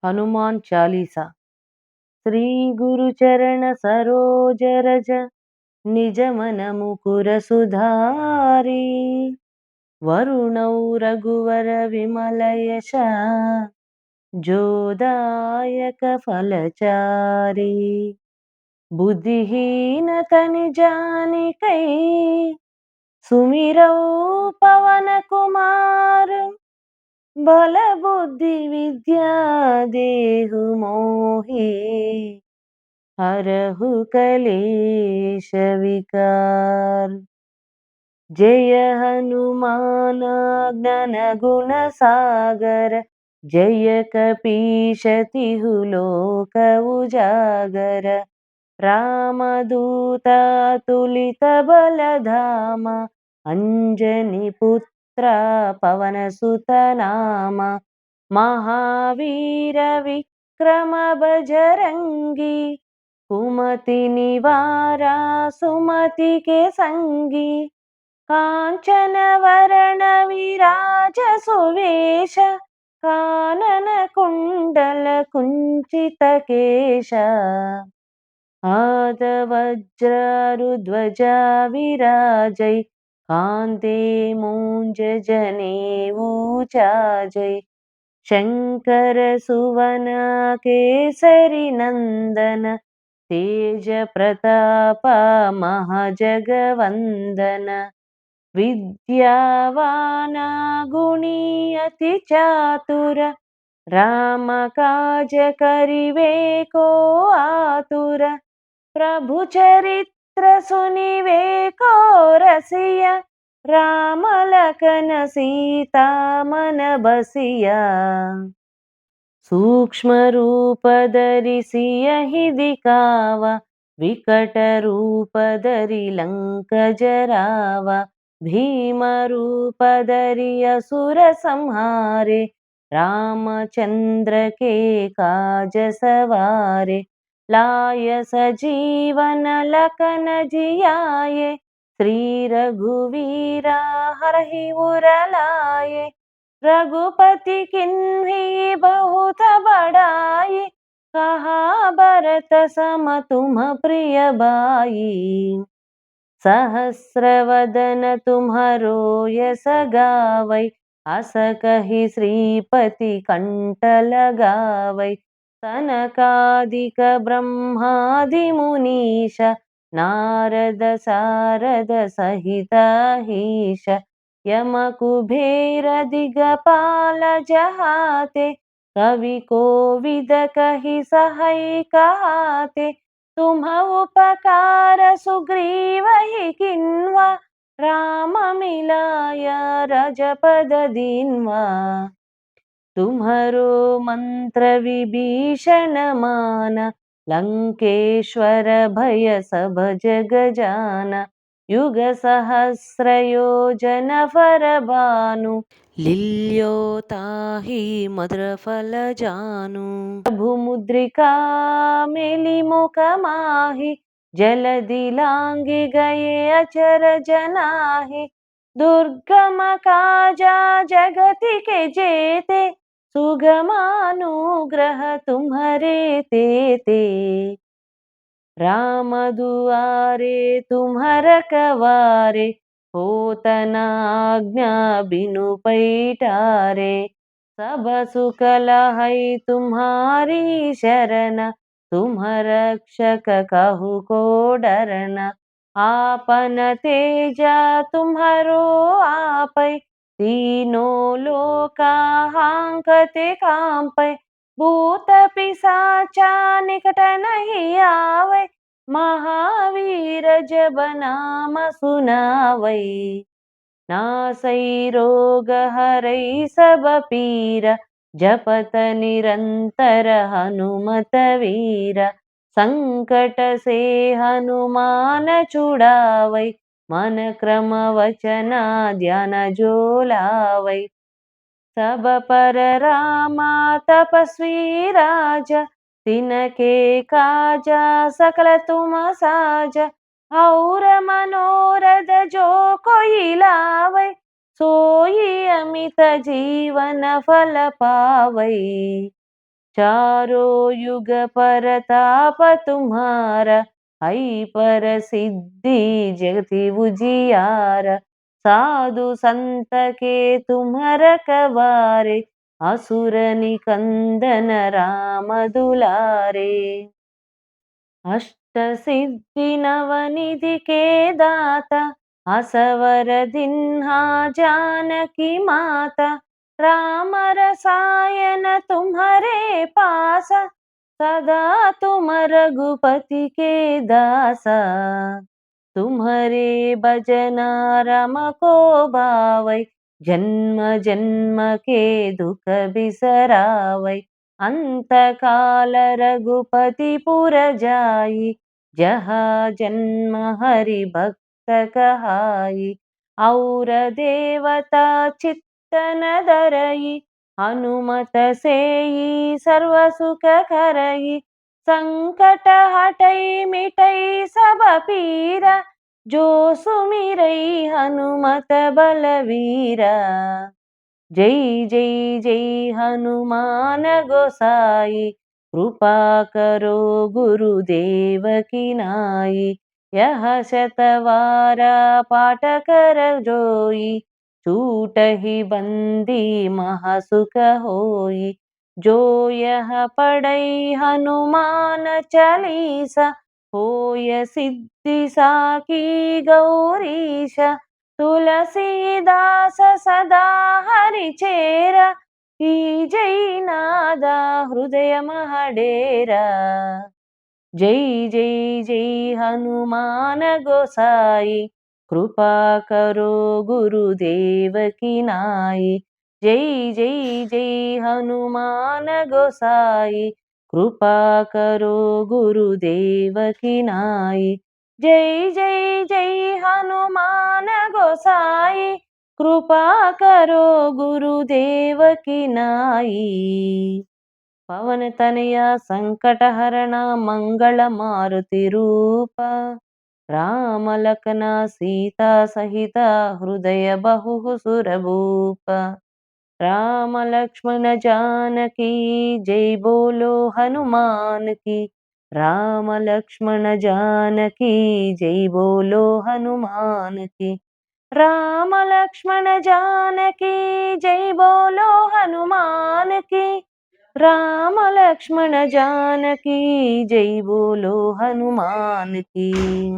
हनुमान चालीसा। श्री गुरु चरण सरोज रज निज मन मुकुर सुधारी। वरुणौ रघुवर विमल यश जोदायक फलचारी। बुद्धिहीन तनि जानिकै सुमिरौ पवन कुमार। बल बुद्धि विद्या देहु मोहि हरहु कलेश विकार। जय हनुमान ज्ञान गुण सागर जय कपीश तिहु लोक उजागर। रामदूत तुलित बलधाम अंजनी पुत्र पवन सुत नाम। महावीर विक्रम बजरंगी कुमति निवारा सुमति के संगी। कांचन वरण विराज सुवेश कानन कुंडल कुंचित केश। वज्ररुध्वजा विराजै कान्ते मूञ्ज जनेऊ चाजै। शंकर सुवन केसरी नंदन तेज प्रताप महाजगवंदन। विद्यावान गुणी अति चातुर राम काज करिवे को आतुर। प्रभु चरित्र सुनिवे को रसिया राम लखन सीता मन बसिया। सूक्ष्म रूप धरि सियहि दिखावा विकट रूप धरि लंक जरावा। भीम रूप धरि असुर संहारे रामचंद्र के काज सवारे। लाय सजीवन लखन जियाए श्री रघुवीरा हरहि उर लाए। रघुपति किन्ही बहुत बड़ाई कहा भरत सम तुम प्रिय भाई। सहस्र वदन तुम्हरो यस गावै अस कहि श्रीपति कंठ लगावै। सनकादिक ब्रह्मादि मुनीश नारद सारद सहित अहीश। यम कुबेर दिगपाल जहाते कवि कोविद कहि सहाय कहाते। तुम उपकार सुग्रीवहि किन्वा राम मिलाय राजपद दीन्वा। तुम्हरो मंत्र विभीषण मान लंकेश्वर भय सब जग जाना। युग सहस्र योजन फर भानु लील्यो ताहि मधुर फल जानु। प्रभु मुद्रिका मेली मुख माहि जलधि लांघि गए अचर जनाहि। दुर्गम काजा जगति के जेते सुगमानुग्रह तुम्हरे तेते। राम दुआरे तुम रखवारे होत न आज्ञा बिनु पैठारे। सब सुख लहै तुम्हारी शरण तुम रक्षक कहु को डरना। आपन तेजा तुम्हरो आपै तीनों लोका हांकते कांपै। भूत पिशाचा निकट नहीं आवे महावीर जब नाम सुनावै। नासै रोग हरै सब पीरा जपत निरंतर हनुमत वीरा। संकट से हनुमान छुड़ावै मन क्रम वचन ध्यान जो लावै। सब पर रामा तपस्वी राजा तिनके काजा सकल तुम साजा। और मनोरथ जो कोई लावै सोई अमित जीवन फल पावै। चारों युग परताप तुम्हारा, है पर सिद्धि जगति उजियारा। साधु संत के तुम रखवारे, असुर निकंदन राम दुलारे। अष्टसिद्धि नवनिधि के दाता, असवर दिन्हा जानकी माता। राम रसायन तुम्हारे पासा, सदा तुम रघुपति के दासा। तुम्हारे भजना रम को भावै, जन्म जन्म के दुख बिसरावै। अंत काल रघुपति पुर जाई, जहाँ जन्म हरि भक्त कहाई। और देवता चित्तन धरई, हनुमत सेई सर्व सुख करई। संकट हटई मिटई सब पीरा, जो सुमिरई हनुमत बलवीरा। जय जय जय हनुमान गोसाई, कृपा करो गुरुदेव की नाई। यह शतवारा पाठ कर जोई, छूटहि बंदी महासुख होई। जो यह पढ़ई हनुमान चालीसा, होय सिद्धि साकी गौरीशा। तुलसीदास सदा हरिचेरा, जय नादा हृदय महडेरा। जय जय जय हनुमान गोसाई, कृपा करो गुरुदेव की नाई। जय जय जय हनुमान गोसाई, कृपा करो गुरुदेव की नाई। जय जय जय हनुमान गोसाई, कृपा करो गुरुदेव की नाई। पवन तनया संकटहरण मंगल मारुति रूप, राम लखन सीता सहित हृदय बहु सुरभूप। राम लक्ष्मण जानकी जय बोलो हनुमान की। राम लक्ष्मण जानकी जय बोलो हनुमान की। राम लक्ष्मण जानकी जय बोलो हनुमान की। राम लक्ष्मण जानकी जय बोलो हनुमान की।